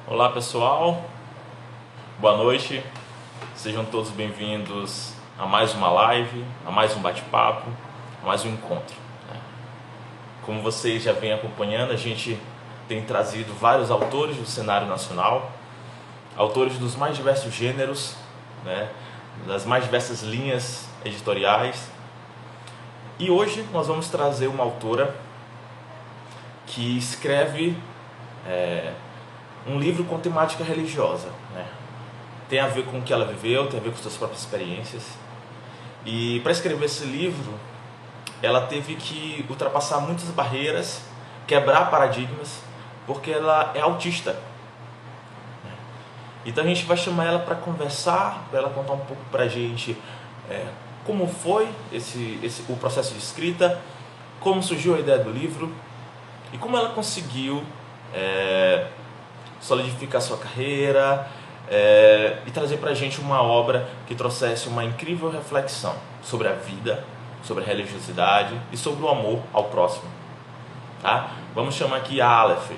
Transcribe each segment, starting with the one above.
Olá pessoal, boa noite, sejam todos bem-vindos a mais uma live, a mais um bate-papo, a mais um encontro. Como vocês já vêm acompanhando, a gente tem trazido vários autores do cenário nacional, autores dos mais diversos gêneros, das mais diversas linhas editoriais. E hoje nós vamos trazer uma autora que escreve um livro com temática religiosa, Tem a ver com o que ela viveu, tem a ver com suas próprias experiências. E para escrever esse livro, ela teve que ultrapassar muitas barreiras, quebrar paradigmas, porque ela é autista. Então a gente vai chamar ela para conversar, para ela contar um pouco para a gente como foi o processo de escrita, como surgiu a ideia do livro e como ela conseguiu solidificar sua carreira e trazer para a gente uma obra que trouxesse uma incrível reflexão sobre a vida, sobre a religiosidade e sobre o amor ao próximo. Tá? Vamos chamar aqui a Aleph.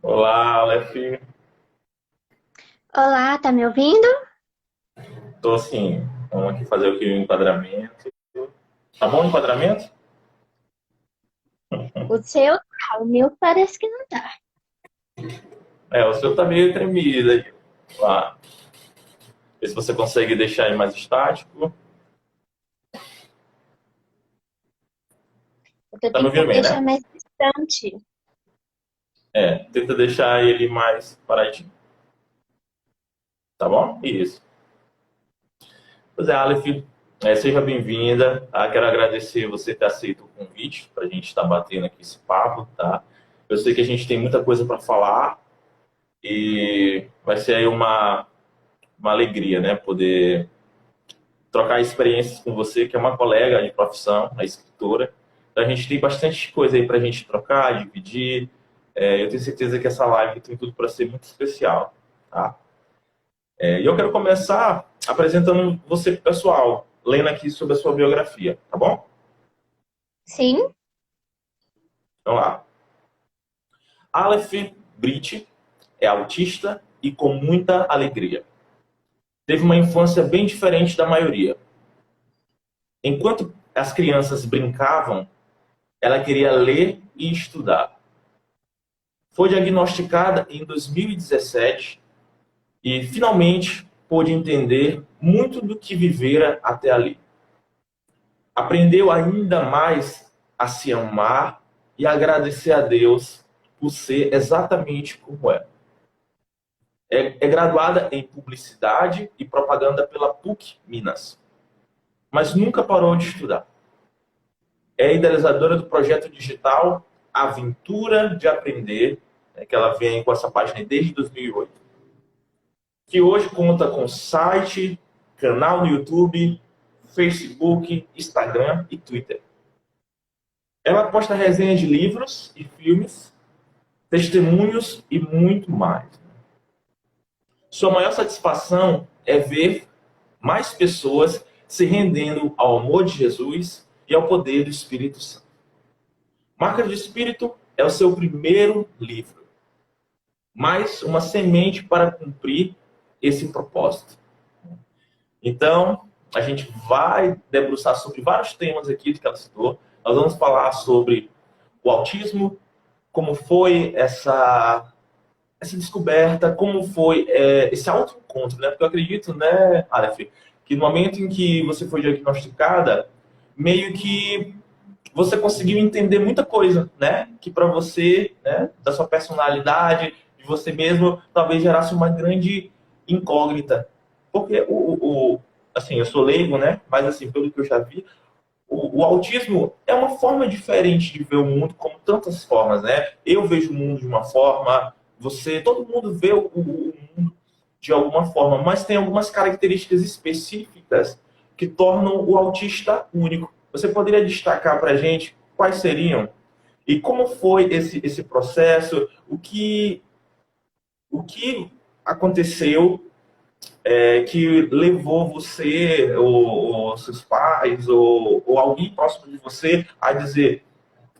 Olá, Aleph. Olá, tá me ouvindo? Tô sim. Vamos aqui fazer o enquadramento. Tá bom o enquadramento? O seu tá, o meu parece que não tá. O seu tá meio tremido aí. Lá. Vê se você consegue deixar ele mais estático. Eu tô Tá me ouvindo tentando bem, deixar né? mais distante. Tenta deixar ele mais paradinho. Tá bom? Isso. Pois é, Aleph, seja bem-vinda. Tá? Quero agradecer você ter aceito o convite para a gente estar batendo aqui esse papo. Tá? Eu sei que a gente tem muita coisa para falar e vai ser aí uma alegria, né? Poder trocar experiências com você, que é uma colega de profissão, a escritora. Então a gente tem bastante coisa aí para a gente trocar, dividir. Eu tenho certeza que essa live tem tudo para ser muito especial. Tá? E eu quero começar apresentando você pro pessoal, lendo aqui sobre a sua biografia, tá bom? Sim? Vamos lá. Aleph Brit é autista e com muita alegria. Teve uma infância bem diferente da maioria. Enquanto as crianças brincavam, ela queria ler e estudar. Foi diagnosticada em 2017 e finalmente pôde entender muito do que vivera até ali. Aprendeu ainda mais a se amar e agradecer a Deus por ser exatamente como é. É graduada em Publicidade e Propaganda pela PUC Minas, mas nunca parou de estudar. É idealizadora do projeto digital Aventura de Aprender, que ela vem com essa página desde 2008, que hoje conta com site, canal no YouTube, Facebook, Instagram e Twitter. Ela posta resenhas de livros e filmes, testemunhos e muito mais. Sua maior satisfação é ver mais pessoas se rendendo ao amor de Jesus e ao poder do Espírito Santo. Marca de Espírito é o seu primeiro livro, mais uma semente para cumprir esse propósito. Então, a gente vai debruçar sobre vários temas aqui que ela citou. Nós vamos falar sobre o autismo, como foi essa descoberta, como foi esse autoencontro, né? Porque eu acredito, né, Aleph, que no momento em que você foi diagnosticada, meio que você conseguiu entender muita coisa, né? Que para você, né, da sua personalidade, de você mesmo, talvez gerasse uma grande incógnita. Porque assim, eu sou leigo, né? Mas assim, pelo que eu já vi, o autismo é uma forma diferente de ver o mundo, como tantas formas, né? Eu vejo o mundo de uma forma, todo mundo vê o mundo de alguma forma, mas tem algumas características específicas que tornam o autista único. Você poderia destacar para a gente quais seriam? E como foi esse processo? O que O que aconteceu que levou você, ou seus pais, ou alguém próximo de você a dizer,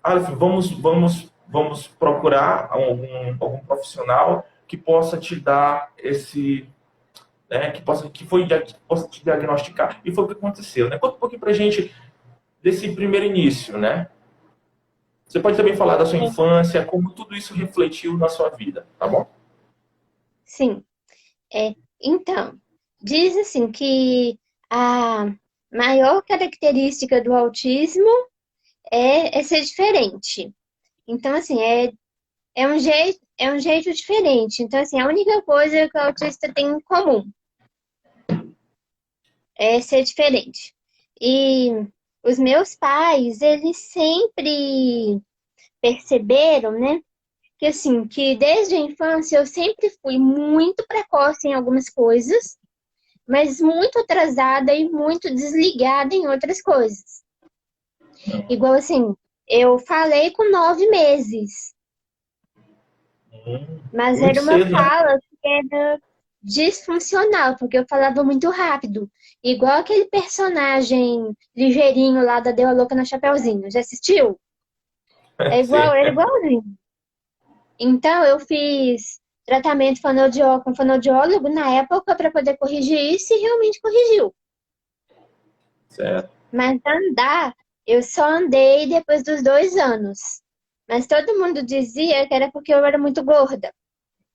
Aleph, vamos procurar algum profissional que possa te dar esse, né, que possa te diagnosticar. E foi o que aconteceu, né? Conta um pouquinho pra gente desse primeiro início, né? Você pode também falar da sua infância, como tudo isso refletiu na sua vida, tá bom? Sim. É, então, diz assim que a maior característica do autismo é ser diferente. Então, assim, é um jeito diferente. Então, assim, a única coisa que o autista tem em comum é ser diferente. E os meus pais, eles sempre perceberam, né, que assim, que desde a infância eu sempre fui muito precoce em algumas coisas, mas muito atrasada e muito desligada em outras coisas. Igual assim, eu falei com 9 meses, mas Muito era uma cedo, né? fala que era disfuncional, porque eu falava muito rápido. Igual aquele personagem ligeirinho lá da Deu a Louca na Chapeuzinho. Já assistiu? É igual, Sim, era igualzinho. Então, eu fiz tratamento fonoaudiólogo com fonoaudiólogo na época para poder corrigir isso e realmente corrigiu. certo. Mas andar, eu só andei depois dos 2 anos. Mas todo mundo dizia que era porque eu era muito gorda.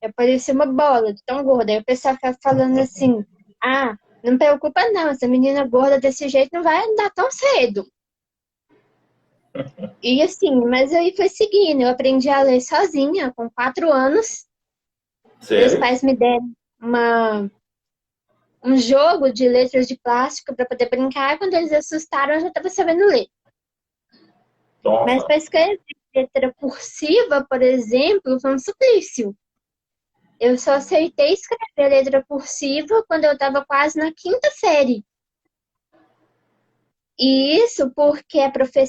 Eu parecia uma bola de tão gorda. Aí o pessoal ficava falando assim: ah, não preocupa não, essa menina gorda desse jeito não vai andar tão cedo. E assim, mas aí foi seguindo. Eu aprendi a ler sozinha, com 4 anos. Meus Sério? pais me deram um jogo de letras de plástico para poder brincar. Quando eles assustaram, eu já estava sabendo ler. Mas Nossa. para escrever letra cursiva, por exemplo, foi um suplício. Eu só aceitei escrever letra cursiva quando eu estava quase na quinta série. E isso porque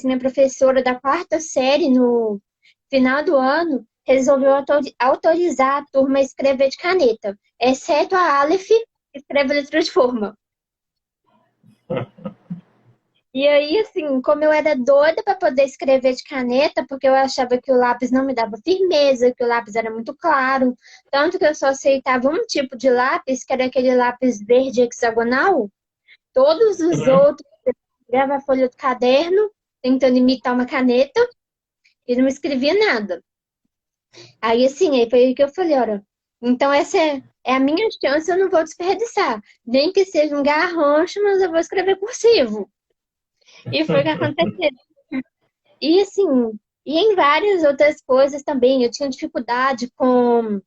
minha professora da quarta série, no final do ano, resolveu autorizar a turma a escrever de caneta, exceto a Aleph, que escreve letra de forma. E aí, assim, como eu era doida para poder escrever de caneta, porque eu achava que o lápis não me dava firmeza, que o lápis era muito claro, tanto que eu só aceitava um tipo de lápis, que era aquele lápis verde hexagonal, todos os Uhum. outros, eu pegava a folha do caderno, tentando imitar uma caneta, e não escrevia nada. Aí, assim, aí foi aí que eu falei, olha, então essa é a minha chance, eu não vou desperdiçar. Nem que seja um garrancho, mas eu vou escrever cursivo. E foi o que aconteceu. E assim, e em várias outras coisas também. Eu tinha dificuldade com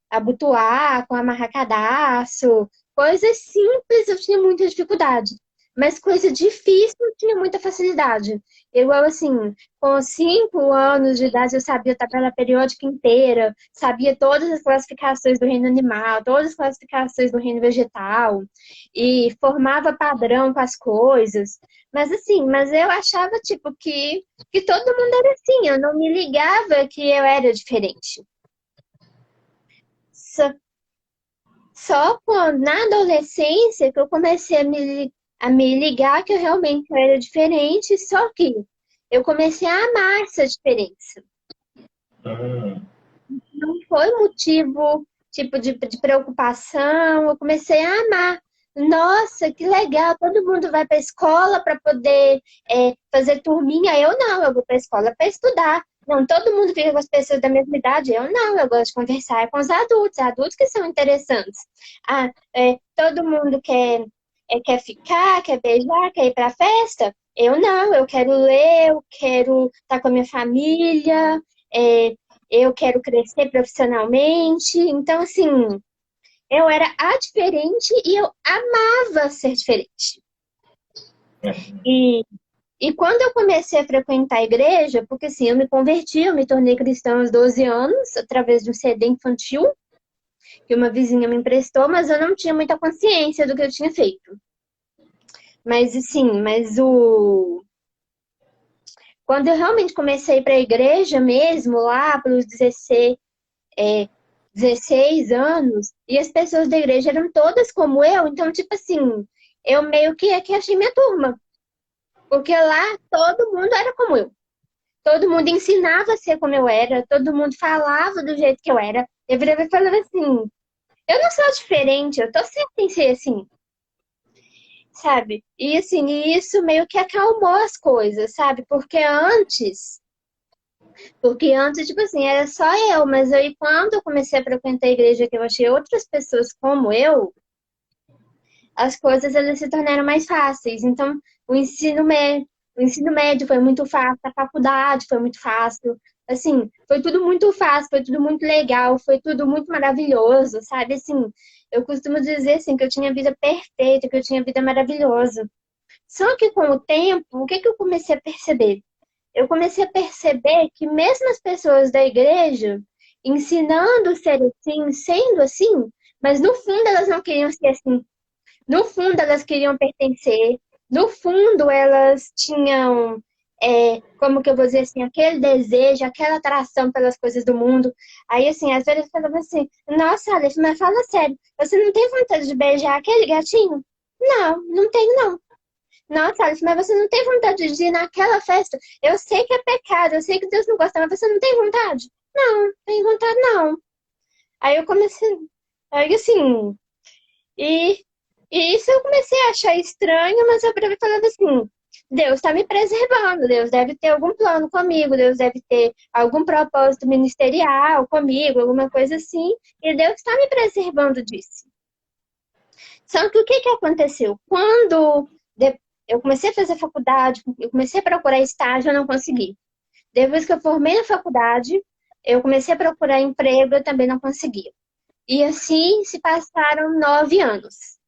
abotoar, com amarrar cadarço. Coisas simples eu tinha muita dificuldade. Mas coisa difícil eu tinha muita facilidade. Igual assim, com 5 anos de idade eu sabia a tabela periódica inteira, sabia todas as classificações do reino animal, todas as classificações do reino vegetal, e formava padrão com as coisas. Mas assim, mas eu achava tipo que todo mundo era assim, eu não me ligava que eu era diferente. Só quando, na adolescência, que eu comecei a me ligar que eu realmente era diferente, só que eu comecei a amar essa diferença. Hum. Não foi motivo, tipo, de preocupação, eu comecei a amar. Nossa, que legal, todo mundo vai para a escola para poder fazer turminha. Eu não, eu vou para a escola para estudar. Não, todo mundo fica com as pessoas da mesma idade. Eu não, eu gosto de conversar com os adultos que são interessantes. Ah, todo mundo quer ficar, quer beijar, quer ir para a festa. Eu não, eu quero ler, eu quero estar com a minha família, é, eu quero crescer profissionalmente. Então, assim, eu era a diferente e eu amava ser diferente. E, e quando eu comecei a frequentar a igreja, porque assim, eu me converti, eu me tornei cristã aos 12 anos, através de um CD infantil que uma vizinha me emprestou, mas eu não tinha muita consciência do que eu tinha feito. Mas assim, quando eu realmente comecei para a igreja mesmo, lá pelos 16, 16 anos, e as pessoas da igreja eram todas como eu, então, tipo assim, eu meio que achei minha turma, porque lá todo mundo era como eu. Todo mundo ensinava a ser como eu era, todo mundo falava do jeito que eu era. Eu virava e falava assim, eu não sou diferente, eu tô certa em ser assim, sabe? E assim, isso meio que acalmou as coisas, sabe? Porque antes, tipo assim, era só eu, mas aí quando eu comecei a frequentar a igreja, que eu achei outras pessoas como eu, as coisas elas se tornaram mais fáceis. Então, o ensino médio, o ensino médio foi muito fácil, a faculdade foi muito fácil. Assim, foi tudo muito fácil, foi tudo muito legal, foi tudo muito maravilhoso, sabe? Assim, eu costumo dizer assim que eu tinha vida perfeita, que eu tinha vida maravilhosa. Só que com o tempo, o que que eu comecei a perceber? Eu comecei a perceber que mesmo as pessoas da igreja ensinando a ser assim, sendo assim, mas no fundo elas não queriam ser assim. No fundo, elas queriam pertencer. No fundo, elas tinham, como que eu vou dizer assim, aquele desejo, aquela atração pelas coisas do mundo. Aí, assim, às vezes eu falava assim, nossa, Aleph, mas fala sério, você não tem vontade de beijar aquele gatinho? Não, não tenho, não. Nossa, Aleph, mas você não tem vontade de ir naquela festa? Eu sei que é pecado, eu sei que Deus não gosta, mas você não tem vontade? Não, não tenho vontade, não. Aí eu comecei, aí assim, e, e isso eu comecei a achar estranho, mas eu falava assim, Deus está me preservando, Deus deve ter algum plano comigo, Deus deve ter algum propósito ministerial comigo, alguma coisa assim, e Deus está me preservando disso. Só que o que que aconteceu? Eu comecei a fazer faculdade, eu comecei a procurar estágio, eu não consegui. Depois que eu formei na faculdade, eu comecei a procurar emprego, eu também não consegui. E assim se passaram 9 anos.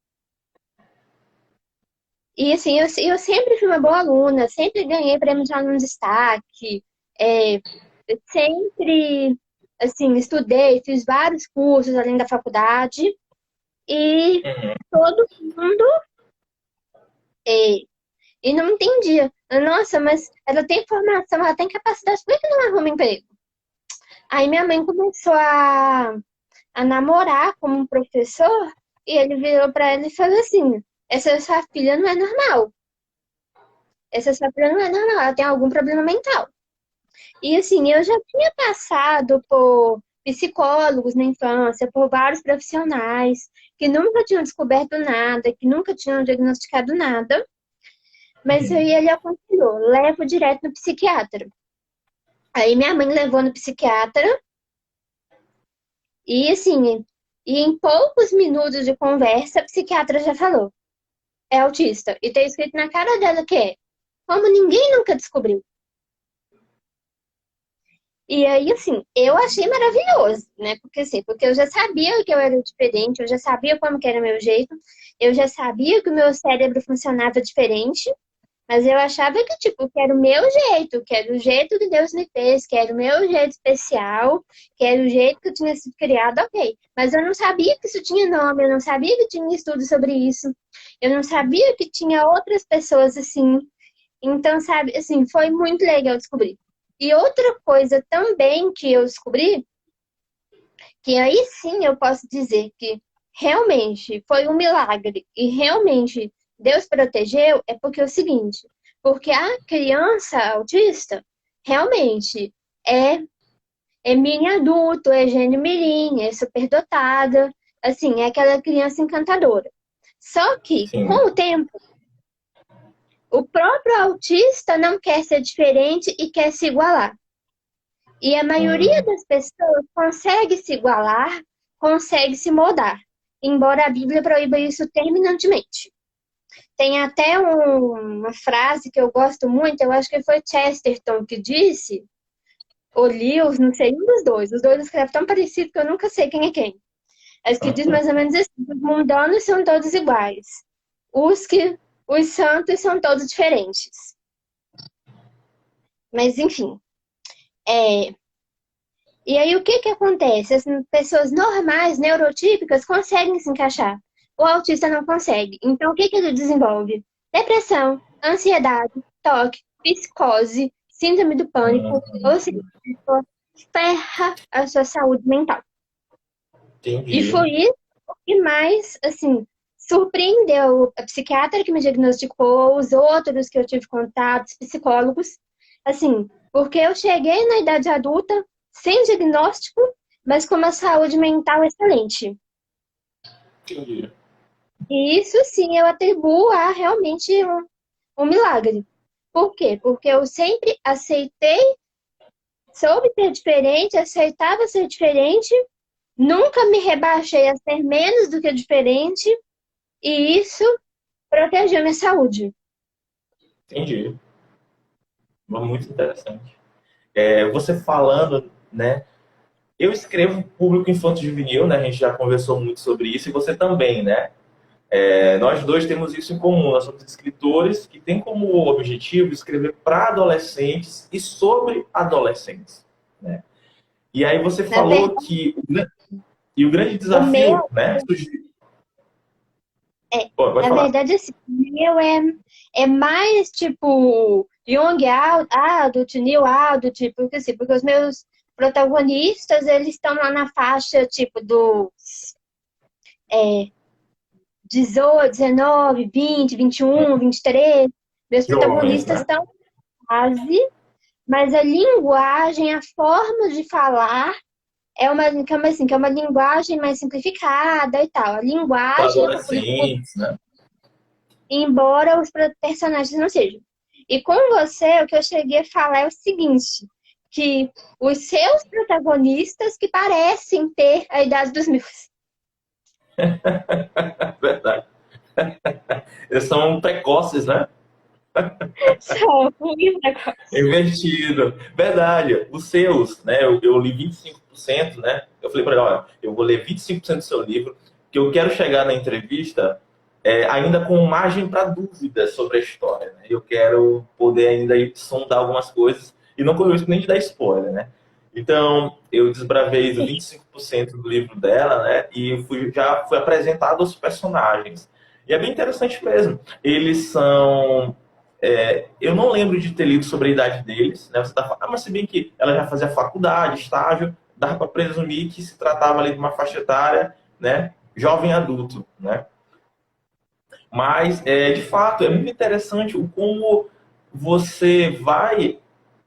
E assim, eu sempre fui uma boa aluna, sempre ganhei prêmio de aluno de destaque, eu sempre, assim, estudei, fiz vários cursos além da faculdade, e Uhum. todo mundo, é, e não entendia. Nossa, mas ela tem formação, ela tem capacidade, por que não arruma emprego? Aí minha mãe começou a namorar com um professor, e ele virou para ela e falou assim, essa sua filha não é normal. Essa sua filha não é normal, ela tem algum problema mental. E assim, eu já tinha passado por psicólogos na infância, por vários profissionais que nunca tinham descoberto nada, que nunca tinham diagnosticado nada, mas Uhum. aí ele aconselhou, levo direto no psiquiatra. Aí minha mãe levou no psiquiatra e assim, e em poucos minutos de conversa, a psiquiatra já falou, é autista. E tem escrito na cara dela que é, como ninguém nunca descobriu. E aí, assim, eu achei maravilhoso, né? Porque eu já sabia que eu era diferente, eu já sabia como que era meu jeito, eu já sabia que o meu cérebro funcionava diferente, mas eu achava que, tipo, que era o meu jeito, que era o jeito que Deus me fez, que era o meu jeito especial, que era o jeito que eu tinha sido criada, ok. Mas eu não sabia que isso tinha nome, eu não sabia que tinha estudo sobre isso, eu não sabia que tinha outras pessoas assim. Então, sabe, assim, foi muito legal descobrir. E outra coisa também que eu descobri, que aí sim eu posso dizer que realmente foi um milagre e realmente Deus protegeu, é porque é o seguinte, porque a criança autista realmente é, é mini adulto, é gênio mirim, é superdotada, assim, é aquela criança encantadora. Só que, Sim. com o tempo, o próprio autista não quer ser diferente e quer se igualar. E a maioria Uhum. das pessoas consegue se igualar, consegue se moldar, embora a Bíblia proíba isso terminantemente. Tem até uma frase que eu gosto muito, eu acho que foi Chesterton que disse, ou Lewis, não sei, um dos dois. Os dois escrevem tão parecido que eu nunca sei quem é quem. Mas que diz mais ou menos assim, os mundanos são todos iguais. Os que os santos são todos diferentes. Mas enfim, é, e aí, o que que acontece? As pessoas normais, neurotípicas, conseguem se encaixar. O autista não consegue. Então, o que que ele desenvolve? Depressão, ansiedade, toque, psicose, síndrome do pânico, ou seja, a pessoa ferra a sua saúde mental. E Entendi. foi isso que mais, assim, surpreendeu a psiquiatra que me diagnosticou, os outros que eu tive contatos, psicólogos, assim, porque eu cheguei na idade adulta sem diagnóstico, mas com uma saúde mental excelente. Entendi. E isso sim eu atribuo a realmente um milagre. Por quê? Porque eu sempre aceitei, soube ser diferente, aceitava ser diferente, nunca me rebaixei a ser menos do que diferente, e isso protegeu minha saúde. Entendi. Muito interessante. Você falando, né? Eu escrevo público infanto-juvenil, né? A gente já conversou muito sobre isso, e você também, né? Nós dois temos isso em comum. Nós somos escritores que têm como objetivo escrever para adolescentes e sobre adolescentes, né? E aí você Na falou verdade, que o grande o desafio, meu né? é, Pode na falar. verdade, assim, o meu é mais tipo Young Adult, New Adult, porque, assim, porque os meus protagonistas, eles estão lá na faixa, tipo, dos é, 18, 19, 20, 21, 23. Meus Jovens, protagonistas né? estão quase, mas a linguagem, a forma de falar que é uma linguagem mais simplificada e tal. A Para linguagem é para público, adolescentes, né? embora os personagens não sejam. E com você, o que eu cheguei a falar é o seguinte, que os seus protagonistas que parecem ter a idade dos meus. Verdade. Eles são precoces, né? São muito precoces. Invertido. Verdade. Os seus, né? Eu li 25%, né? Eu falei para ele, olha, eu vou ler 25% do seu livro, que eu quero chegar na entrevista ainda com margem para dúvidas sobre a história, né? Eu quero poder ainda sondar algumas coisas e não correr o risco nem de dar spoiler, né? Então, eu desbravei os 25% do livro dela, né? E já fui apresentado aos personagens. E é bem interessante mesmo. Eles são eu não lembro de ter lido sobre a idade deles, né? Você tá falando, mas se bem que ela já fazia faculdade, estágio, dava para presumir que se tratava ali de uma faixa etária, né? Jovem adulto, né? Mas, de fato, é muito interessante o como você vai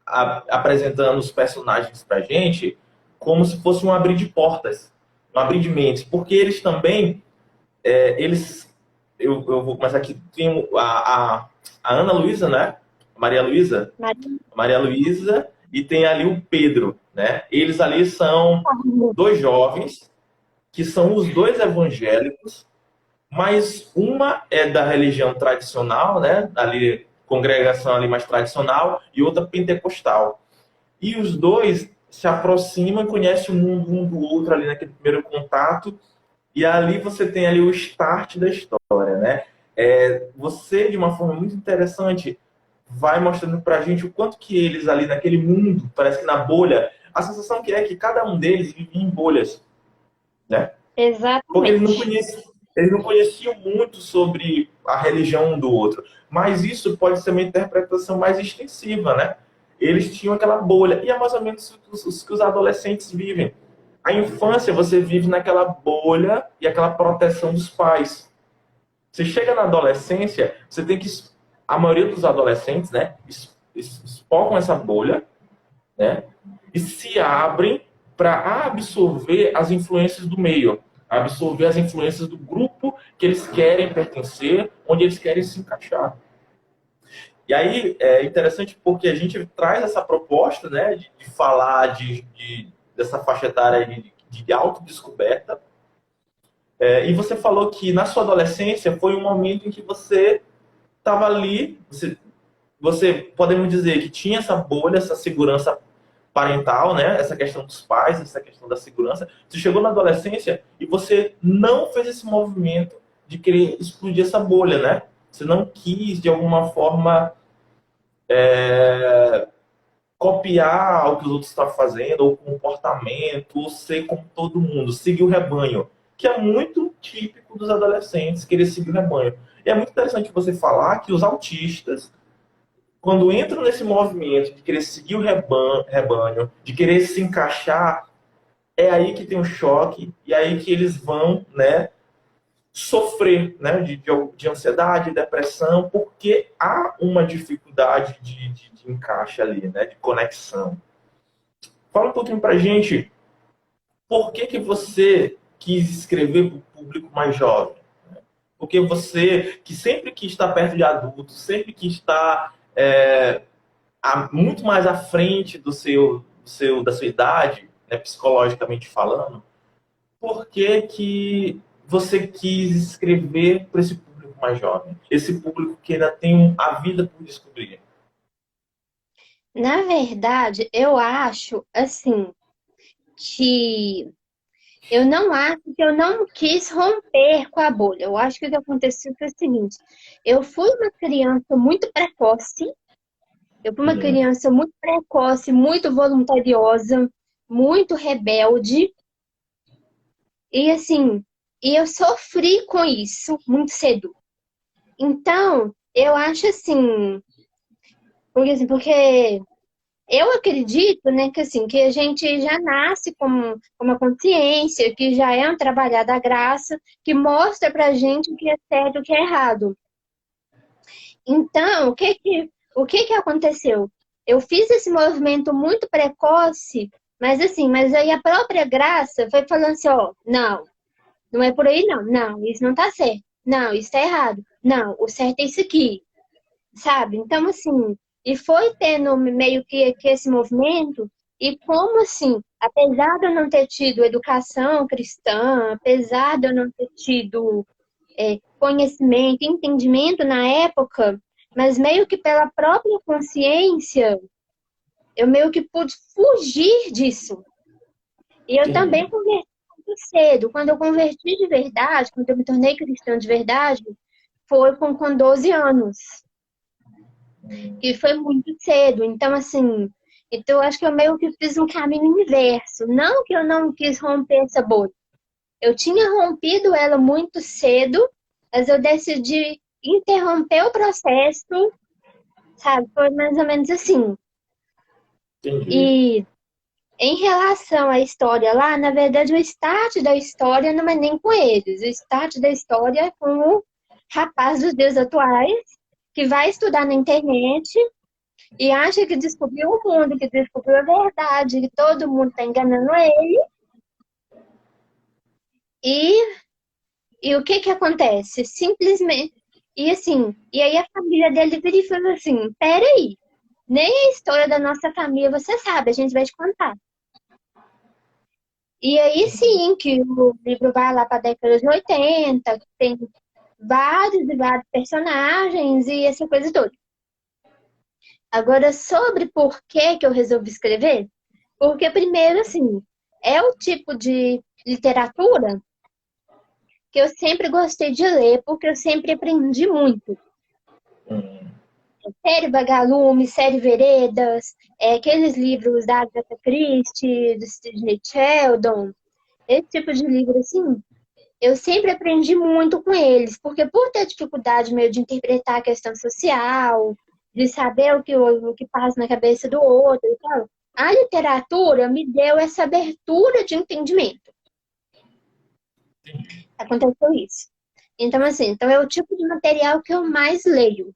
apresentando os personagens pra gente como se fosse um abrir de portas, um abrir de mentes, porque eles também, eles, eu vou começar aqui, tem a Ana Luísa, né? Maria Luísa, Maria Luísa e tem ali o Pedro, né? Eles ali são dois jovens que são os dois evangélicos, mas uma é da religião tradicional, né? Ali congregação ali mais tradicional e outra pentecostal. E os dois se aproximam e conhecem o mundo um do outro ali naquele primeiro contato. E ali você tem ali o start da história, né? Você, de uma forma muito interessante, vai mostrando pra gente o quanto que eles ali naquele mundo, parece que na bolha, a sensação que é que cada um deles vivia em bolhas, né? Porque Exatamente. eles não conheciam muito sobre a religião um do outro. Mas isso pode ser uma interpretação mais extensiva, né? Eles tinham aquela bolha. E é mais ou menos os que os adolescentes vivem. A infância, você vive naquela bolha e aquela proteção dos pais. Você chega na adolescência, você tem que. A maioria dos adolescentes, né? Espocam essa bolha, né? E se abrem para absorver as influências do meio, absorver as influências do grupo que eles querem pertencer, onde eles querem se encaixar. E aí é interessante porque a gente traz essa proposta, né, de falar dessa faixa etária de autodescoberta. E você falou que na sua adolescência foi um momento em que você estava ali, você podemos dizer que tinha essa bolha, essa segurança parental, né? Essa questão dos pais, essa questão da segurança. Você chegou na adolescência e você não fez esse movimento de querer explodir essa bolha, né? Você não quis, de alguma forma, copiar o que os outros estão fazendo, ou comportamento, ou ser como todo mundo, seguir o rebanho, que é muito típico dos adolescentes, querer seguir o rebanho. E é muito interessante você falar que os autistas, quando entram nesse movimento de querer seguir o rebanho, de querer se encaixar, é aí que tem o choque, e é aí que eles vão, né, sofrer, né, de ansiedade, depressão, porque há uma dificuldade de encaixe ali, né, de conexão. Fala um pouquinho pra gente, por que que você quis escrever para o público mais jovem? Porque você, que sempre quis estar perto de adultos, sempre quis estar muito mais à frente da sua idade, né, psicologicamente falando, por que que você quis escrever para esse público mais jovem? Esse público que ainda tem a vida por descobrir. Na verdade, eu acho assim que eu não acho que eu não quis romper com a bolha. Eu acho que o que aconteceu foi o seguinte: eu fui uma criança muito precoce, eu fui uma Uhum. criança muito precoce, muito voluntariosa, muito rebelde, e assim, e eu sofri com isso muito cedo. Então, eu acho assim, porque eu acredito, né, que assim, que a gente já nasce com uma consciência, que já é um trabalhar da graça, que mostra pra gente o que é certo e o que é errado. Então, o que que aconteceu? Eu fiz esse movimento muito precoce, mas assim, mas aí a própria graça foi falando assim, ó, não, não é por aí não, não, isso não tá certo, não, isso tá errado, não, o certo é isso aqui, sabe? Então, assim, e foi tendo meio que esse movimento, e como assim, apesar de eu não ter tido educação cristã, apesar de eu não ter tido conhecimento, entendimento na época, mas meio que pela própria consciência, eu meio que pude fugir disso. E eu também Entendi. converti muito cedo. Quando eu converti de verdade, quando eu me tornei cristã de verdade, foi com 12 anos. Que foi muito cedo. Então, assim, então eu acho que eu meio que fiz um caminho inverso. Não que eu não quis romper essa bolha. Eu tinha rompido ela muito cedo, mas eu decidi interromper o processo, sabe? Foi mais ou menos assim. Entendi. E em relação à história lá, na verdade, o start da história não é nem com eles. O start da história é com o rapaz dos dias atuais, que vai estudar na internet e acha que descobriu o mundo, que descobriu a verdade, que todo mundo está enganando ele. E, e o que que acontece? Simplesmente. E assim, e aí a família dele vira e fala assim: peraí, nem a história da nossa família você sabe, a gente vai te contar. E aí sim, que o livro vai lá para a década de 80, tem vários e vários personagens e essa coisa toda. Agora, sobre por que eu resolvi escrever, porque primeiro, assim, é o tipo de literatura que eu sempre gostei de ler, porque eu sempre aprendi muito. Hum. Série Vagalume, Série Veredas, aqueles livros da Agatha Christie, do Sidney Sheldon, esse tipo de livro, assim, eu sempre aprendi muito com eles, porque por ter dificuldade meio de interpretar a questão social, de saber o que passa na cabeça do outro e tal, a literatura me deu essa abertura de entendimento. Aconteceu isso. Então, assim, então é o tipo de material que eu mais leio.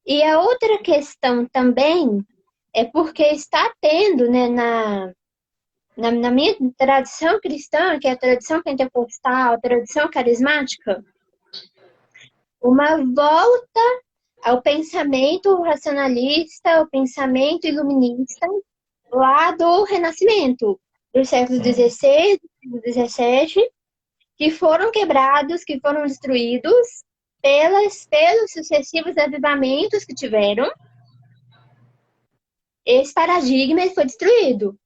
E a outra questão também é porque está tendo, né, na minha tradição cristã, que é a tradição pentecostal, a tradição carismática, uma volta ao pensamento racionalista, ao pensamento iluminista, lá do Renascimento, dos séculos Hum. XVI e XVII, que foram quebrados, que foram destruídos pelos sucessivos avivamentos que tiveram. Esse paradigma foi destruído.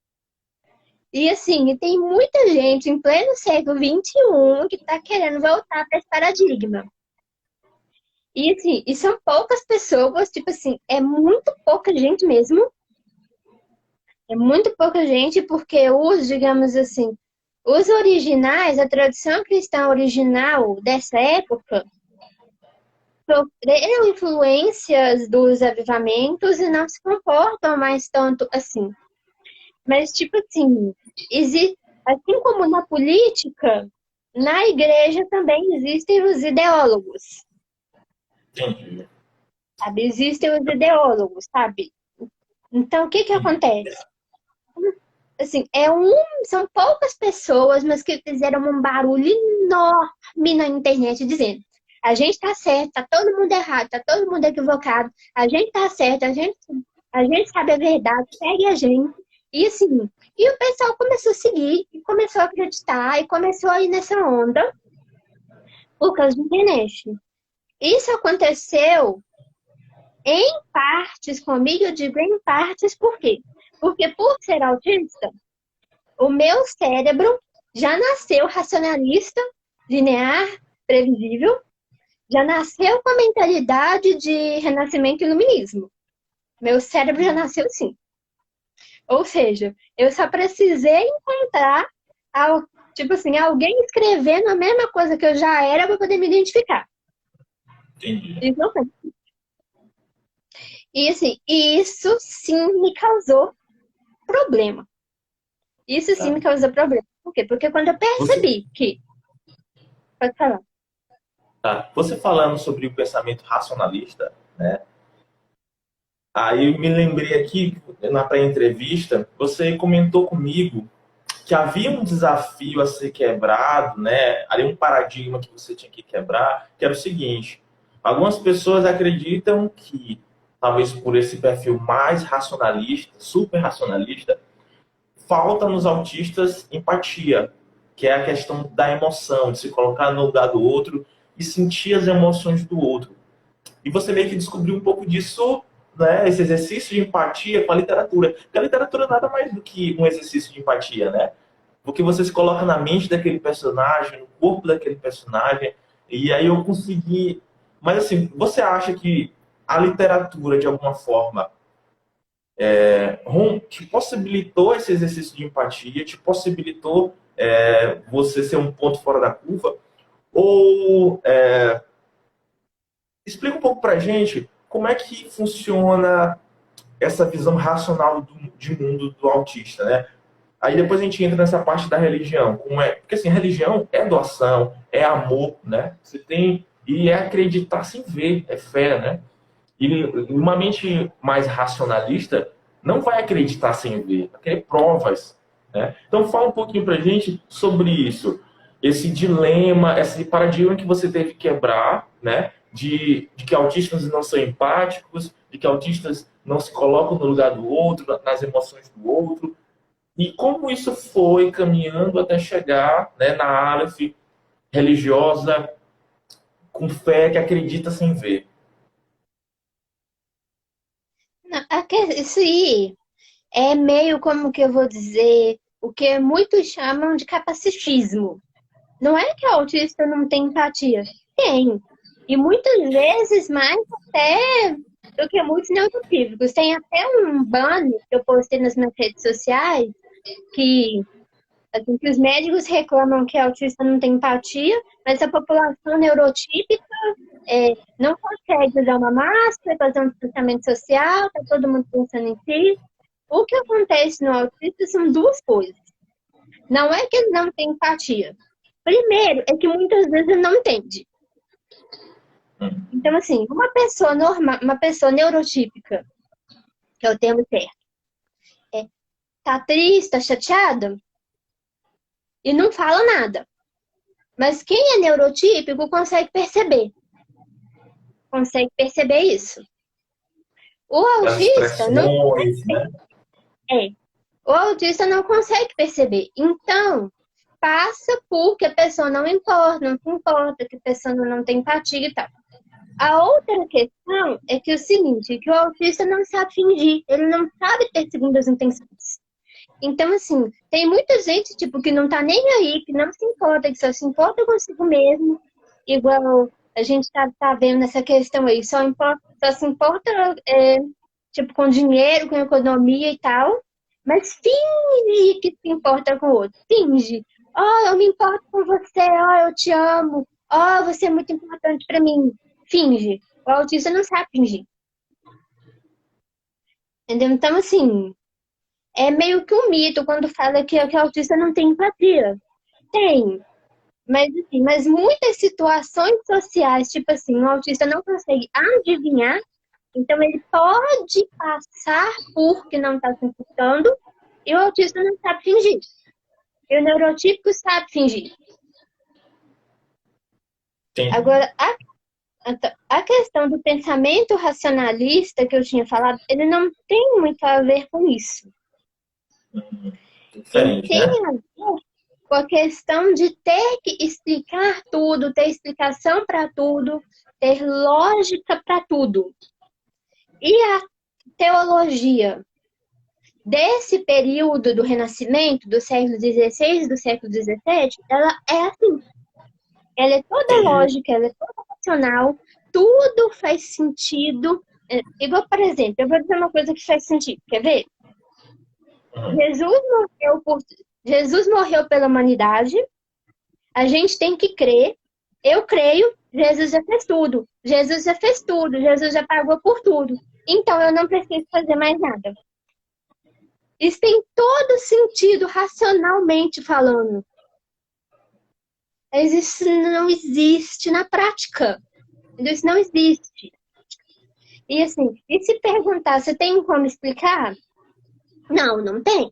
E assim, tem muita gente em pleno século XXI que está querendo voltar para esse paradigma. E assim, e são poucas pessoas, tipo assim, é muito pouca gente mesmo. É muito pouca gente, porque os, digamos assim, os originais, a tradição cristã original dessa época, sofreram influências dos avivamentos e não se comportam mais tanto assim. Mas, tipo assim, existe, assim como na política, na igreja também existem os ideólogos, Entendi. sabe? Existem os ideólogos, sabe? Então, o que que acontece? Assim, são poucas pessoas, mas que fizeram um barulho enorme na internet dizendo: a gente tá certo, tá todo mundo errado, tá todo mundo equivocado, a gente tá certo, a gente sabe a verdade, segue a gente. E assim, e o pessoal começou a seguir, e começou a acreditar, e começou a ir nessa onda por causa da internet. Isso aconteceu em partes comigo, eu digo em partes, por quê? Porque por ser autista, o meu cérebro já nasceu racionalista, linear, previsível, já nasceu com a mentalidade de renascimento e iluminismo. Meu cérebro já nasceu assim. Ou seja, eu só precisei encontrar, tipo assim, alguém escrevendo a mesma coisa que eu já era para poder me identificar. Entendi. Isso não foi. E assim, isso sim me causou problema. Isso sim Tá. me causou problema. Por quê? Porque quando eu Você, percebi que. Pode falar. tá. Você falando sobre o pensamento racionalista, né? Aí eu me lembrei aqui, na pré-entrevista, você comentou comigo que havia um desafio a ser quebrado, né? Ali um paradigma que você tinha que quebrar, que era o seguinte: algumas pessoas acreditam que, talvez por esse perfil mais racionalista, super racionalista, falta nos autistas empatia, que é a questão da emoção, de se colocar no lugar do outro e sentir as emoções do outro. E você meio que descobriu um pouco disso, né, esse exercício de empatia com a literatura. Porque a literatura nada mais do que um exercício de empatia, né? Porque você se coloca na mente daquele personagem, no corpo daquele personagem, e aí eu consegui. Mas assim, você acha que a literatura, de alguma forma, te possibilitou esse exercício de empatia, te possibilitou você ser um ponto fora da curva? Ou explica um pouco pra gente como é que funciona essa visão racional de mundo do autista, né? Aí depois a gente entra nessa parte da religião. Como é? Porque assim, religião é doação, é amor, né? Você tem. E é acreditar sem ver, é fé, né? E uma mente mais racionalista não vai acreditar sem ver, vai querer provas, né? Então fala um pouquinho pra gente sobre isso. Esse dilema, esse paradigma que você teve que quebrar, né? De que autistas não são empáticos, de que autistas não se colocam no lugar do outro, nas emoções do outro, e como isso foi caminhando até chegar, né, na Aleph religiosa, com fé, que acredita sem ver. Não, isso aí é meio como que eu vou dizer, o que muitos chamam de capacitismo. Não é que o autista não tem empatia. Tem. E muitas vezes mais até do que muitos neurotípicos. Tem até um banner que eu postei nas minhas redes sociais que, assim, que os médicos reclamam que autista não tem empatia, mas a população neurotípica não consegue usar uma máscara, fazer um distanciamento social, tá todo mundo pensando em si. O que acontece no autista são duas coisas. Não é que ele não tem empatia. Primeiro, é que muitas vezes ele não entende. Hum. Então, assim, uma pessoa normal, uma pessoa neurotípica, que é o termo certo, tá triste, tá chateada e não fala nada. Mas quem é neurotípico consegue perceber isso. O As autista não expressões, né? é. O autista não consegue perceber. Então, passa por que a pessoa não importa, não se importa, que a pessoa não tem empatia e tal. A outra questão é que é o seguinte, que o autista não sabe fingir, ele não sabe ter segundas intenções. Então, assim, tem muita gente, tipo, que não tá nem aí, que não se importa, que só se importa consigo mesmo, igual a gente tá vendo nessa questão aí, só se importa, tipo, com dinheiro, com economia e tal, mas finge que se importa com o outro, finge. Oh, eu me importo com você, oh, eu te amo, oh, você é muito importante pra mim. Finge. O autista não sabe fingir. Entendeu? Então, assim, é meio que um mito quando fala que o autista não tem empatia. Tem, mas assim, mas muitas situações sociais, tipo assim, o autista não consegue adivinhar, então ele pode passar por que não está se importando, e o autista não sabe fingir. E o neurotípico sabe fingir. Entendi. Agora, a questão do pensamento racionalista que eu tinha falado, ele não tem muito a ver com isso. Ele Diferente, tem né? a ver com a questão de ter que explicar tudo, ter explicação para tudo, ter lógica para tudo. E a teologia desse período do Renascimento, do século XVI, do século XVII, ela é assim. Ela é toda Entendi. lógica, ela é toda racional, tudo faz sentido. Igual, por exemplo, eu vou dizer uma coisa que faz sentido. Quer ver? Uhum. Jesus morreu por... Jesus morreu pela humanidade. A gente tem que crer. Eu creio, Jesus já fez tudo. Jesus já fez tudo. Jesus já pagou por tudo. Então eu não preciso fazer mais nada. Isso tem todo sentido racionalmente falando. Mas isso não existe na prática. Isso não existe. E assim, e se perguntar, você tem como explicar? Não, não tem.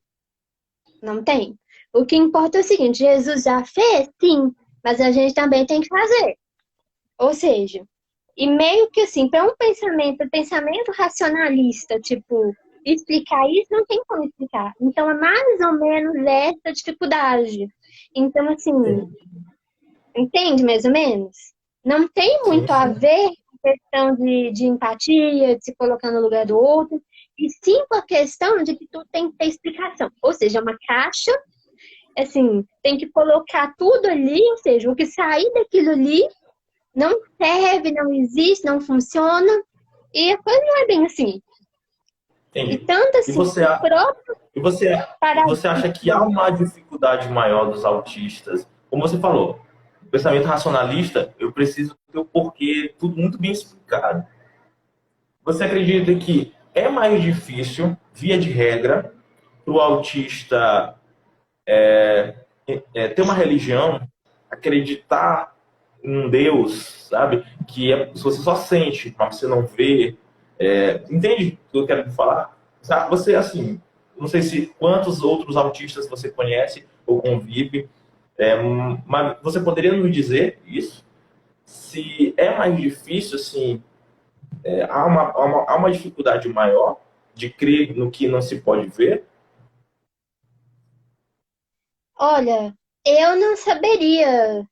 Não tem. O que importa é o seguinte, Jesus já fez? Sim, mas a gente também tem que fazer. Ou seja, e meio que assim, para um pensamento racionalista, tipo, explicar isso, não tem como explicar. Então é mais ou menos essa dificuldade. Então, assim, entende mais ou menos? Não tem Sim, muito a sim. ver com a questão de empatia, de se colocar no lugar do outro, e sim com a questão de que tudo tem que ter explicação. Ou seja, uma caixa, assim, tem que colocar tudo ali, ou seja, o que sair daquilo ali não serve, não existe, não funciona, e a coisa não é bem assim. E Entendi. tanto E assim, você, o próprio e você, e você acha que há paradigma. uma dificuldade maior dos autistas? Como você falou, o pensamento racionalista, eu preciso ter o porquê, tudo muito bem explicado. Você acredita que é mais difícil, via de regra, para o autista ter uma religião, acreditar em um Deus, sabe? Que se você só sente, mas você não vê. Entende o que eu quero falar? Sabe? Você, assim, não sei se quantos outros autistas você conhece ou convive, mas você poderia nos dizer isso? Se é mais difícil, assim, há uma dificuldade maior de crer no que não se pode ver? Olha, eu não saberia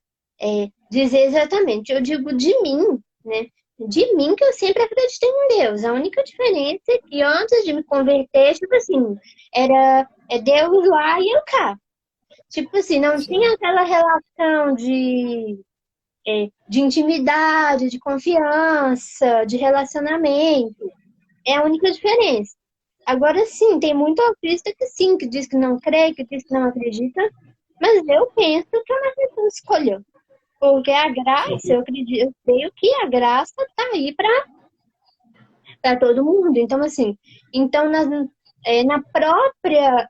dizer exatamente. Eu digo de mim, né? De mim que eu sempre acreditei em Deus. A única diferença é que antes de me converter, tipo assim, era Deus lá e eu cá. Tipo assim, não tinha Sim. aquela relação de intimidade, de confiança, de relacionamento. É a única diferença. Agora sim, tem muito autista que sim, que diz que não crê, que diz que não acredita, mas eu penso que é uma questão de escolha. Porque a graça, Sim. eu acredito, eu creio que a graça tá aí para todo mundo. Então, assim, então na própria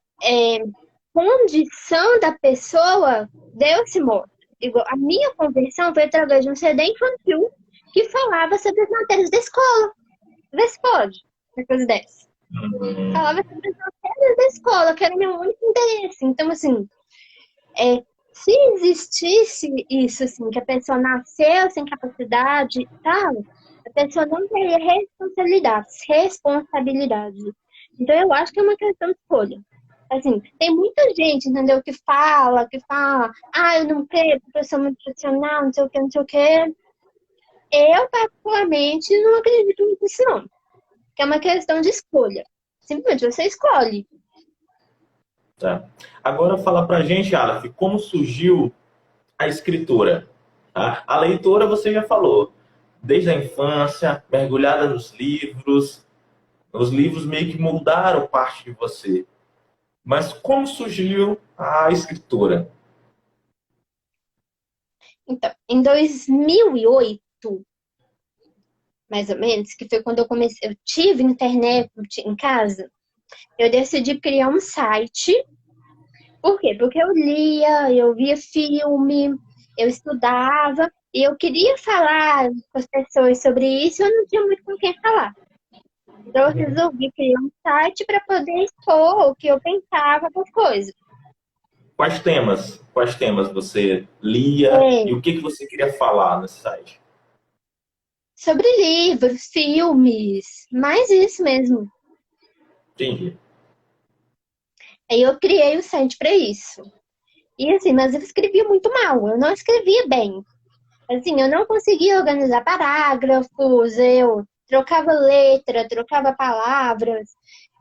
condição da pessoa, Deus se mostra. Igual, a minha conversão foi através de um CD infantil que falava sobre as matérias da escola. Vê se pode, uma coisa dessa. Falava sobre as matérias da escola, que era meu único interesse. Então, assim, se existisse isso, assim, que a pessoa nasceu sem capacidade e tal, a pessoa não teria responsabilidade. Então, eu acho que é uma questão de escolha. Assim, tem muita gente, entendeu, que fala, eu não creio, porque eu sou muito profissional, não sei o que, não sei o que. Eu, particularmente, não acredito muito nisso, não. Que é uma questão de escolha. Simplesmente você escolhe. Tá. Agora fala pra gente, Aleph, como surgiu a escritora? Tá? A leitora você já falou, desde a infância, mergulhada nos livros, os livros meio que moldaram parte de você. Mas como surgiu a escritora? Então, em 2008, mais ou menos, que foi quando eu comecei, eu tive internet em casa. eu decidi criar um site. Por quê? Porque eu lia, eu via filme, eu estudava e eu queria falar com as pessoas sobre isso e eu não tinha muito com quem falar. Então eu resolvi criar um site para poder expor o que eu pensava das coisas. Quais temas você lia É, e o que você queria falar nesse site? sobre livros, filmes, mais isso mesmo. Entendi. Aí eu criei o site para isso. E assim, mas eu escrevia muito mal, eu não escrevia bem. Assim, eu não conseguia organizar parágrafos, eu trocava letra, trocava palavras,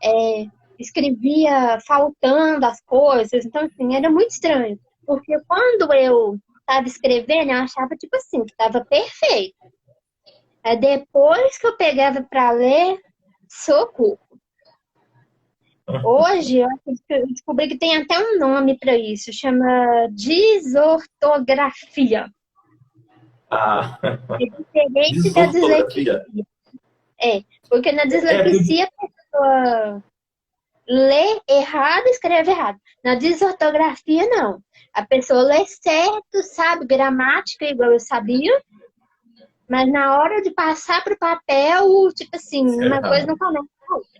é, escrevia faltando as coisas. Então, assim, era muito estranho. Porque quando eu estava escrevendo, eu achava, tipo assim, que estava perfeito. Aí depois que eu pegava para ler, socorro. Hoje, eu descobri que tem até um nome para isso, chama desortografia. Ah, É diferente da dislexia. desortografia. É, porque na Porque dislexia a pessoa lê errado e escreve errado. Na desortografia, não. A pessoa lê certo, sabe gramática, igual eu sabia, mas na hora de passar para o papel, tipo assim, escreve uma coisa errado. não conecta com a outra.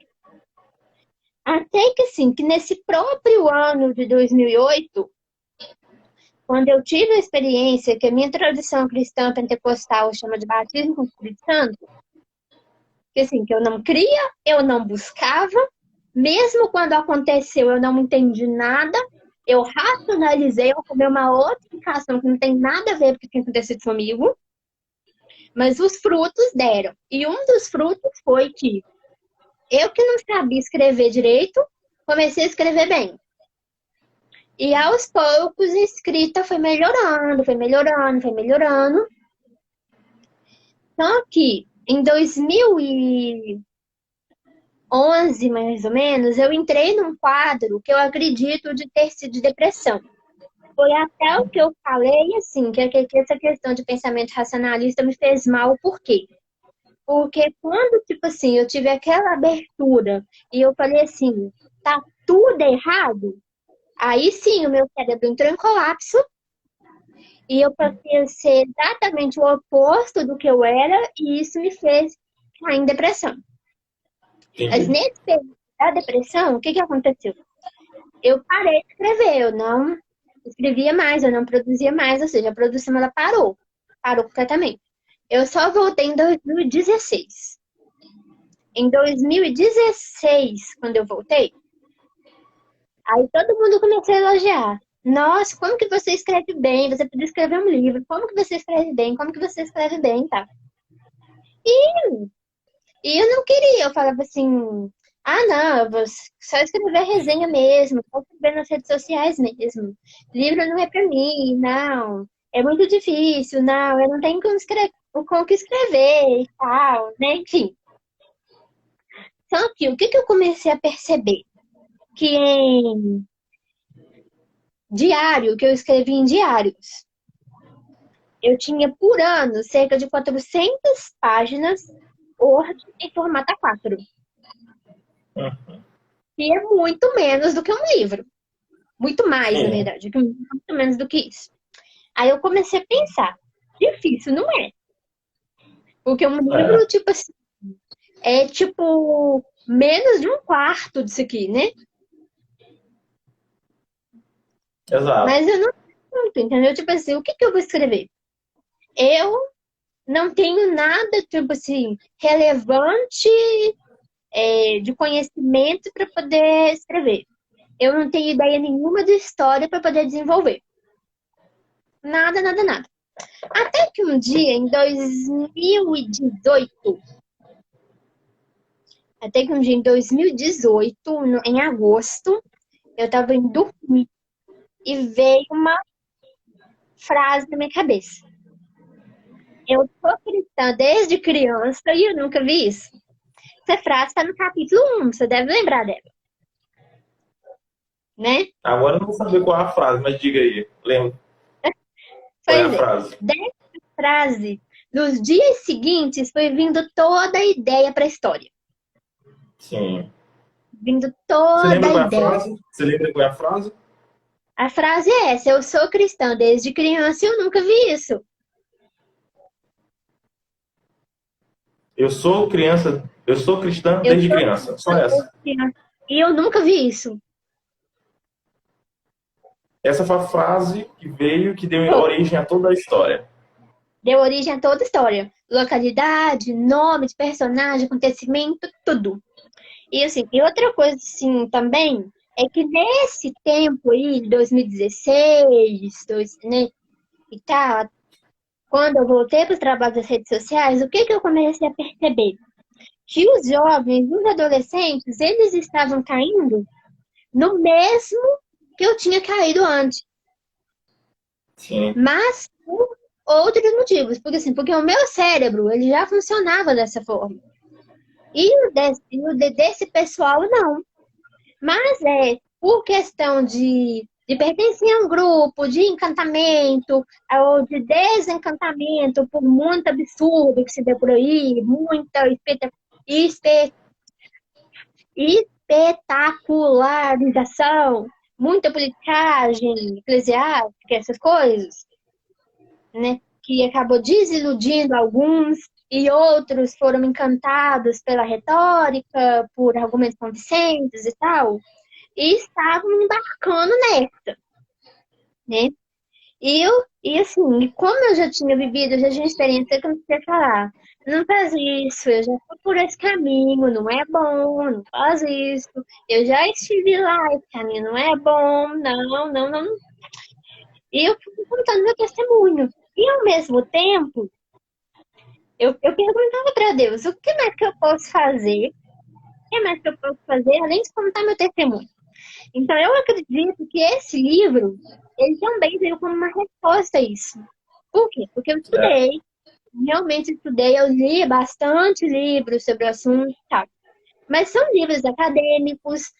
Até que, assim, que nesse próprio ano de 2008, quando eu tive a experiência que a minha tradição cristã pentecostal chama de batismo com o Espírito Santo, que assim, que eu não cria, eu não buscava, mesmo quando aconteceu, eu não entendi nada, eu racionalizei, eu comi uma outra explicação que não tem nada a ver com o que tinha acontecido comigo, mas os frutos deram. E um dos frutos foi que eu que não sabia escrever direito, comecei a escrever bem. E aos poucos a escrita foi melhorando, foi melhorando, foi melhorando. Só que em 2011, mais ou menos, eu entrei num quadro que eu acredito de ter sido de depressão. Foi até o que eu falei, assim, que essa questão de pensamento racionalista me fez mal. Por quê? Porque quando, tipo assim, eu tive aquela abertura e eu falei assim, tá tudo errado, aí sim o meu cérebro entrou em colapso e eu passei a ser exatamente o oposto do que eu era e isso me fez cair em depressão. Mas Entendi. nesse período da depressão, o que que aconteceu? Eu parei de escrever, eu não escrevia mais, eu não produzia mais, ou seja, a produção ela parou completamente. Eu só voltei em 2016. Em 2016, quando eu voltei, aí todo mundo começou a elogiar. Nossa, como que você escreve bem? Você podia escrever um livro. Como que você escreve bem? Como que você escreve bem, tá? E eu não queria. Eu falava assim, ah, não, eu vou só escrever resenha mesmo, só escrever nas redes sociais mesmo. Livro não é pra mim, não. É muito difícil, não. Eu não tenho com o que escrever e tal, né? Enfim. Só que o que eu comecei a perceber? Que em diário, que eu escrevi em diários, eu tinha por ano cerca de 400 páginas Word em formato A4. E é muito menos do que um livro. Muito mais, na Sim. verdade. Muito menos do que isso. Aí eu comecei a pensar, difícil, não é? Porque um É, livro, tipo assim, é tipo menos de um quarto disso aqui, né? exato. Mas eu não sinto, entendeu? Tipo assim, o que que eu vou escrever? Eu não tenho nada, tipo assim, relevante, de conhecimento para poder escrever. Eu não tenho ideia nenhuma de história para poder desenvolver. Nada, nada, nada. Até que um dia, em 2018, até que um dia em 2018, em agosto, eu estava indo dormir e veio uma frase na minha cabeça. Eu sou cristã desde criança e eu nunca vi isso. Essa frase está no capítulo 1, você deve lembrar dela, né? Agora eu não vou saber qual é a frase, mas diga aí. Lembra qual é a Pois é. frase? Dessa frase, nos dias seguintes, foi vindo toda a ideia para a história. Sim. vindo Você toda lembra a qual é a ideia. frase? Você lembra qual é a frase? A frase é essa: eu sou cristã desde criança e eu nunca vi isso. Eu sou cristã Eu desde sou criança. Só cristã essa. desde criança e eu nunca vi isso. Essa foi a frase que veio, que deu Pô, origem a toda a história. deu origem a toda a história. Localidade, nome de personagem, acontecimento, tudo. E assim, e outra coisa assim também é que nesse tempo aí, de 2016, né, e tal, quando eu voltei para o trabalho das redes sociais, o que que eu comecei a perceber? Que os jovens, os adolescentes, eles estavam caindo no mesmo que eu tinha caído antes, Sim. mas por outros motivos, porque assim, porque o meu cérebro, ele já funcionava dessa forma. Desse pessoal não. Mas por questão de pertencer a um grupo, de encantamento, ou de desencantamento por muito absurdo que se vê por aí, muita espe- espetacularização, muita politicagem eclesiástica, essas coisas, né? Que acabou desiludindo alguns e outros foram encantados pela retórica, por argumentos convincentes e tal, e estavam embarcando nessa, né? E assim, como eu já tinha vivido, eu já tinha experiência, eu comecei a falar, não faz isso, eu já fui por esse caminho, não é bom, não faz isso, eu já estive lá, esse caminho não é bom, não, não, não. E eu fui contando meu testemunho. E ao mesmo tempo, eu perguntava para Deus, o que mais que eu posso fazer? O que mais que eu posso fazer, além de contar meu testemunho? Então, eu acredito que esse livro, ele também veio como uma resposta a isso. Por quê? Porque eu É. estudei, realmente estudei, eu li bastante livros sobre o assunto, tá? Mas são livros acadêmicos,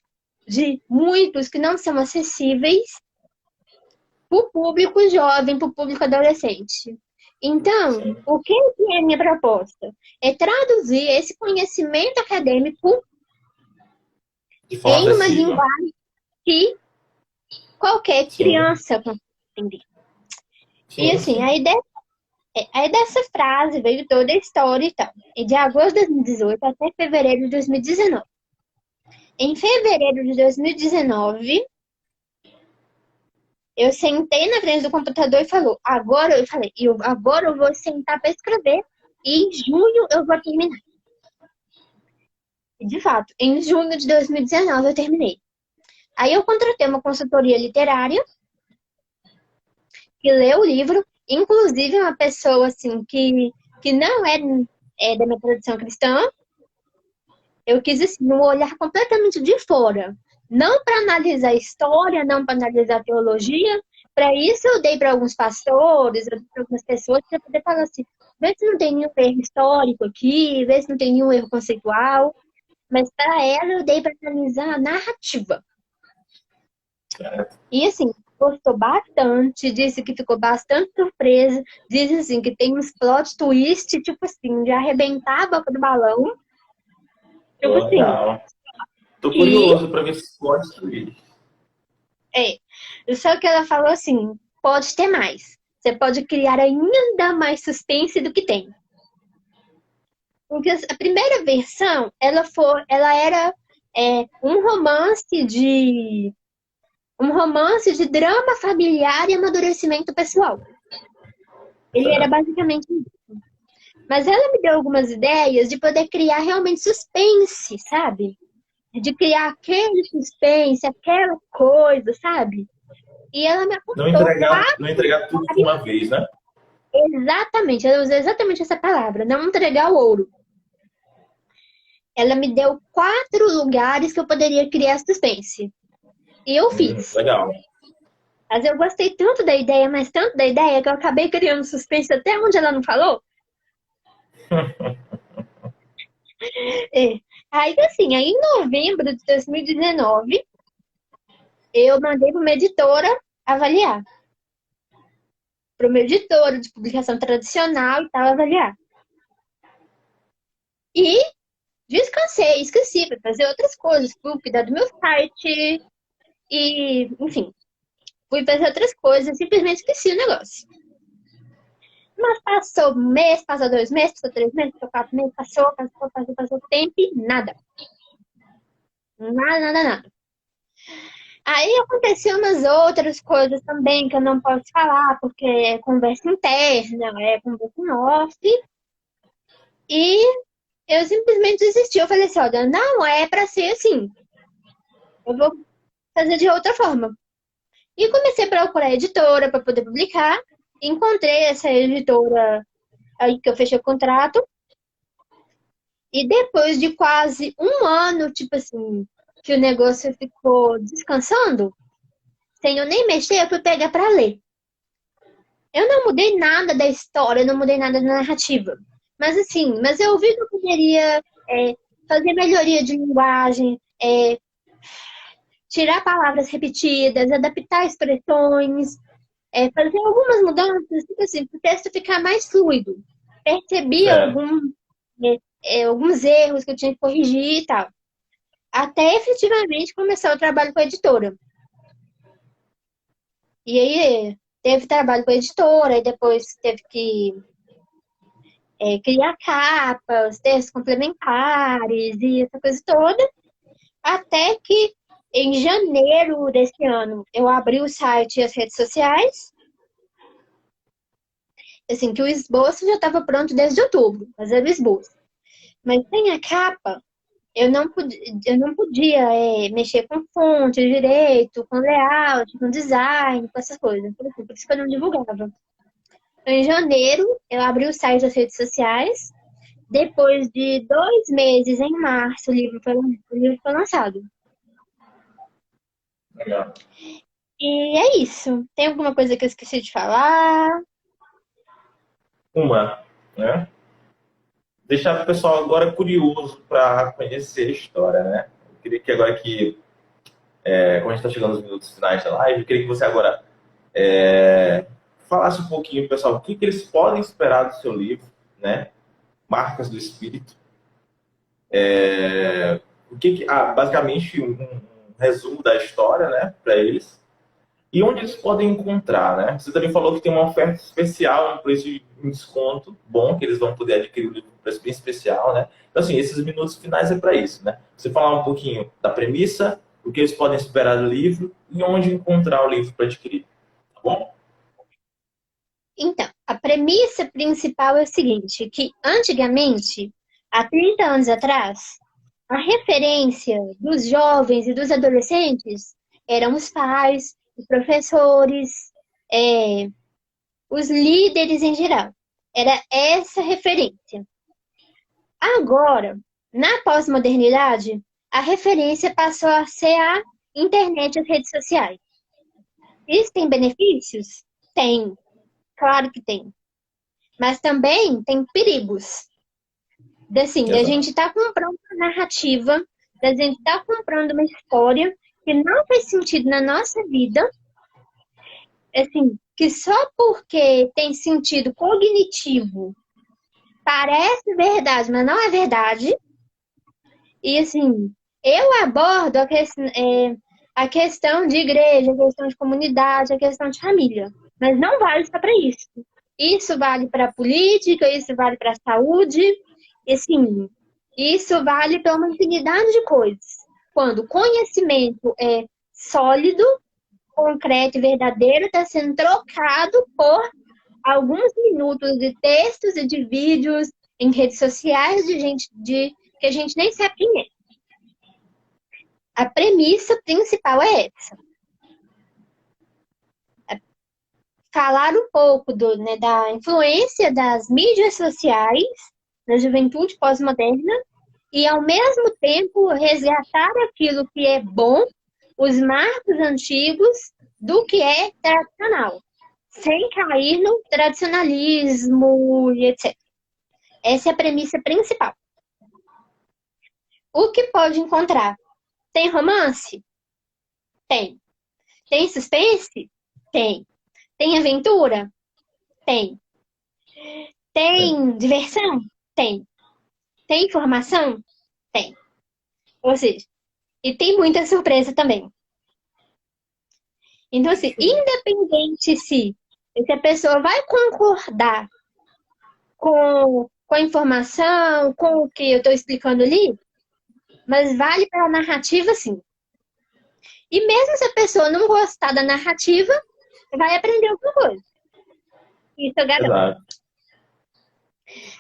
de muitos que não são acessíveis para o público jovem, para o público adolescente. Então, Sim. o que é a minha proposta? É traduzir esse conhecimento acadêmico De forma em uma acessível. linguagem que qualquer Sim. criança consegue entender. E Sim, assim, sim. aí dessa frase veio toda a história e tal. E de agosto de 2018 até fevereiro de 2019. Em fevereiro de 2019, eu sentei na frente do computador e agora eu vou sentar para escrever e em junho eu vou terminar. E de fato, em junho de 2019 eu terminei. Aí eu contratei uma consultoria literária que leu o livro, inclusive uma pessoa assim que não é da minha tradição cristã. Eu quis assim, um olhar completamente de fora. Não para analisar a história, não para analisar a teologia. Para isso, eu dei para alguns pastores, eu dei para algumas pessoas, para poder falar assim: vê se não tem nenhum erro histórico aqui, vê se não tem nenhum erro conceitual. Mas para ela, eu dei para analisar a narrativa. Certo. E assim, gostou bastante, disse que ficou bastante surpresa. Disse assim, que tem uns plot twist, tipo assim, de arrebentar a boca do balão. Tipo Pô, assim. legal. Tô E curioso para ver se pode destruir. só que ela falou assim, pode ter mais. Você pode criar ainda mais suspense do que tem. Porque a primeira versão, ela era um romance de drama familiar e amadurecimento pessoal. Ele era Certo. basicamente isso. Mas ela me deu algumas ideias de poder criar realmente suspense, sabe? De criar aquele suspense, aquela coisa, sabe? E ela me apontou Não entregar tudo de uma vez, né? exatamente, ela usou exatamente essa palavra, não entregar o ouro. Ela me deu 4 lugares que eu poderia criar suspense. E eu fiz. Legal. Mas eu gostei tanto da ideia, mas tanto da ideia, que eu acabei criando suspense até onde ela não falou. É. Aí em novembro de 2019, eu mandei para uma editora avaliar. Para uma editora de publicação tradicional e tal avaliar. E descansei, esqueci, fui fazer outras coisas, fui cuidar do meu site e, enfim, fui fazer outras coisas, simplesmente esqueci o negócio. Mas passou um mês, passou 2 meses, passou 3 meses, passou 4 meses, passou tempo e nada. Nada, nada, nada. Aí aconteceu umas outras coisas também que eu não posso falar, porque é conversa interna, é conversa em off. E eu simplesmente desisti. Eu falei assim, olha, não é pra ser assim. Eu vou fazer de outra forma. E comecei a procurar editora para poder publicar. Encontrei essa editora aí que eu fechei o contrato. E depois de quase um ano, tipo assim, que o negócio ficou descansando, sem eu nem mexer, eu fui pegar para ler. Eu não mudei nada da história, eu não mudei nada da narrativa. Mas assim, mas eu vi que eu poderia fazer melhoria de linguagem, tirar palavras repetidas, adaptar expressões, fazer algumas mudanças, tipo assim, para o texto ficar mais fluido. Percebi Certo. alguns erros que eu tinha que corrigir e tal. Até efetivamente começar o trabalho com a editora. E aí teve trabalho com a editora, e depois teve que criar capas, textos complementares e essa coisa toda. Até que em janeiro desse ano eu abri o site e as redes sociais. Assim, que o esboço já estava pronto desde outubro, mas era o esboço. Mas sem a capa, eu não podia mexer com fonte direito, com layout, com design, com essas coisas. Por isso que eu não divulgava. Então, em janeiro, eu abri o site das redes sociais. Depois de 2 meses, em março, o livro foi lançado. Legal. E é isso. Tem alguma coisa que eu esqueci de falar? Uma, né? Deixar o pessoal agora curioso para conhecer a história, né? Eu queria que agora como a gente está chegando nos minutos finais da live, eu queria que você agora falasse um pouquinho, pessoal, o que eles podem esperar do seu livro, né? Marcas do Espírito. Basicamente um resumo da história, né, para eles. E onde eles podem encontrar, né? Você também falou que tem uma oferta especial, um preço de um desconto bom, que eles vão poder adquirir o livro por um preço bem especial, né? Então, assim, esses minutos finais é para isso, né? Você falar um pouquinho da premissa, o que eles podem esperar do livro e onde encontrar o livro para adquirir, tá bom? Então, a premissa principal é o seguinte, que antigamente, há 30 anos atrás, a referência dos jovens e dos adolescentes eram os pais, os professores, é, os líderes em geral. Era essa referência. Agora, na pós-modernidade, a referência passou a ser a internet e as redes sociais. Isso tem benefícios? Tem, claro que tem. Mas também tem perigos. Assim, da Exato. gente estar comprando uma narrativa, da gente estar comprando uma história que não faz sentido na nossa vida, assim, que só porque tem sentido cognitivo parece verdade, mas não é verdade. E assim, eu abordo a questão de igreja, a questão de comunidade, a questão de família. Mas não vale só para isso. Isso vale para a política, isso vale para a saúde, e assim, isso vale para uma infinidade de coisas. Quando o conhecimento é sólido, concreto e verdadeiro, está sendo trocado por alguns minutos de textos e de vídeos em redes sociais de gente que a gente nem sabe quem é. A premissa principal é essa. Falar um pouco da influência das mídias sociais na juventude pós-moderna e, ao mesmo tempo, resgatar aquilo que é bom, os marcos antigos do que é tradicional, sem cair no tradicionalismo e etc. Essa é a premissa principal. O que pode encontrar? Tem romance? Tem. Tem suspense? Tem. Tem aventura? Tem. Sim. Tem diversão? Tem. Tem informação? Tem. Ou seja, e tem muita surpresa também. Então, assim, Show. independente se a pessoa vai concordar com a informação, com o que eu estou explicando ali, mas vale para a narrativa, sim. E mesmo se a pessoa não gostar da narrativa, vai aprender alguma coisa. Isso eu garanto. Exato.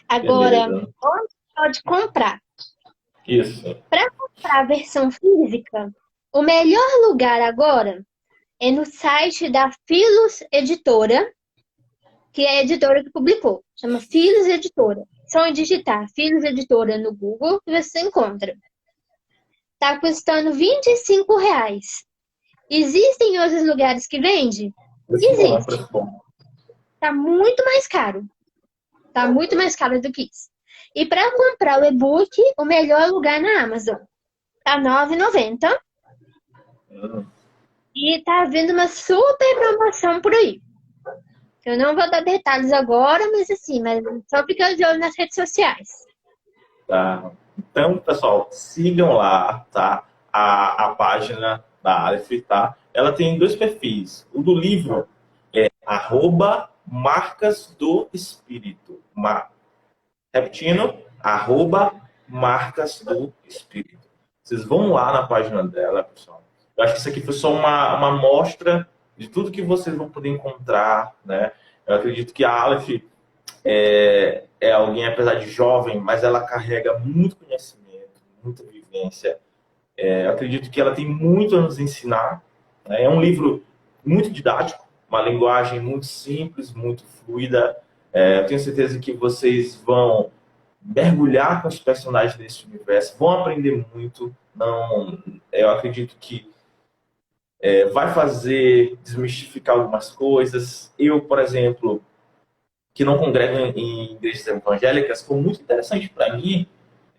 Agora, Beleza. onde pode comprar? Isso. Para comprar a versão física, o melhor lugar agora é no site da Filos Editora, que é a editora que publicou. Chama Filos Editora. Só digitar Filos Editora no Google que você encontra. Tá custando R$ 25. Existem outros lugares que vende? Preço bom, Existe. preço bom. Tá muito mais caro. Tá muito mais caro do que isso. E para comprar o e-book, o melhor lugar é na Amazon. Tá R$ 9,90 Hum, e tá havendo uma super promoção por aí. Eu não vou dar detalhes agora, mas só fica de olho nas redes sociais. tá. Então, pessoal, sigam lá, tá? A página da Aleph, tá? Ela tem dois perfis. O do livro é @marcas do espírito. Repetindo, @marcas do espírito. Vocês vão lá na página dela, pessoal. Eu acho que isso aqui foi só uma amostra de tudo que vocês vão poder encontrar, né? Eu acredito que a Aleph é alguém, apesar de jovem, mas ela carrega muito conhecimento, muita vivência. Eu acredito que ela tem muito a nos ensinar, né? É um livro muito didático, uma linguagem muito simples, muito fluida. Eu tenho certeza que vocês vão mergulhar com os personagens desse universo, vão aprender muito. Não, eu acredito que vai fazer desmistificar algumas coisas. Eu, por exemplo, que não congrego em igrejas evangélicas, foi muito interessante para mim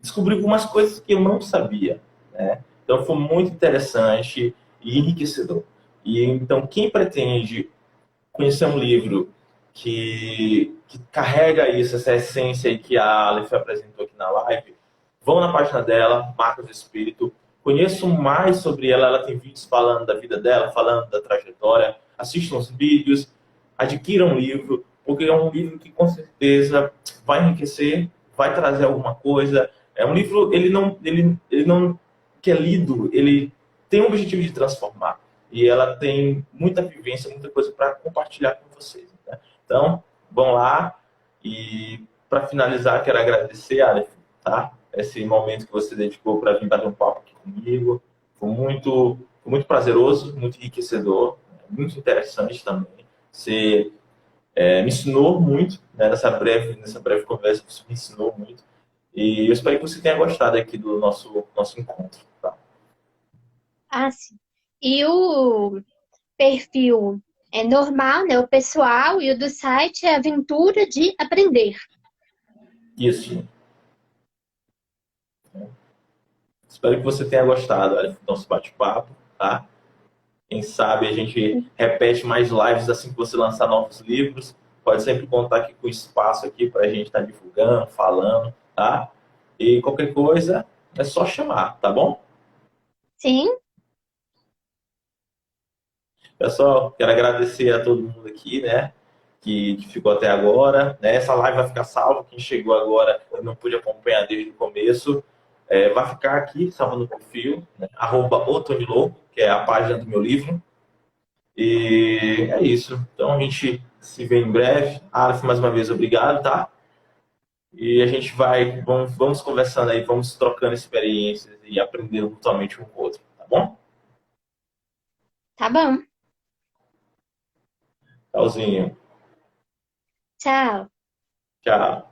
descobrir algumas coisas que eu não sabia, né? Então foi muito interessante e enriquecedor. E então quem pretende conhecer um livro que carrega isso, essa essência aí que a Aleph apresentou aqui na live, vão na página dela, Marcas do Espírito, conheçam mais sobre ela. Ela tem vídeos falando da vida dela, falando da trajetória, assistam os vídeos, adquiram um livro, porque é um livro que com certeza vai enriquecer, vai trazer alguma coisa. É um livro, ele não que é lido, ele tem o objetivo de transformar. E ela tem muita vivência, muita coisa para compartilhar com vocês, né? Então, vão lá. E para finalizar, quero agradecer, Aleph, tá? Esse momento que você dedicou para vir bater um papo aqui comigo. Foi muito prazeroso, muito enriquecedor, muito interessante também. Você me ensinou muito, né, nessa breve conversa, você me ensinou muito. E eu espero que você tenha gostado aqui do nosso encontro, tá? Ah, sim. E o perfil é normal, né? O pessoal, e o do site é Aventura de Aprender. Isso. Espero que você tenha gostado, olha, do nosso bate-papo, tá? Quem sabe a gente repete mais lives assim que você lançar novos livros. Pode sempre contar aqui com o espaço aqui para a gente estar divulgando, falando, tá? E qualquer coisa é só chamar, tá bom? Sim, Pessoal, quero agradecer a todo mundo aqui, né? Que ficou até agora, né? Essa live vai ficar salva. Quem chegou agora e não pôde acompanhar desde o começo, vai ficar aqui, salvo no perfil, né? @otonilouco, que é a página do meu livro. E é isso. Então a gente se vê em breve. Aleph, mais uma vez, obrigado, tá? E a gente vamos conversando aí, vamos trocando experiências e aprendendo mutuamente um com o outro, tá bom? tá bom. Tchauzinho. Tchau. Tchau.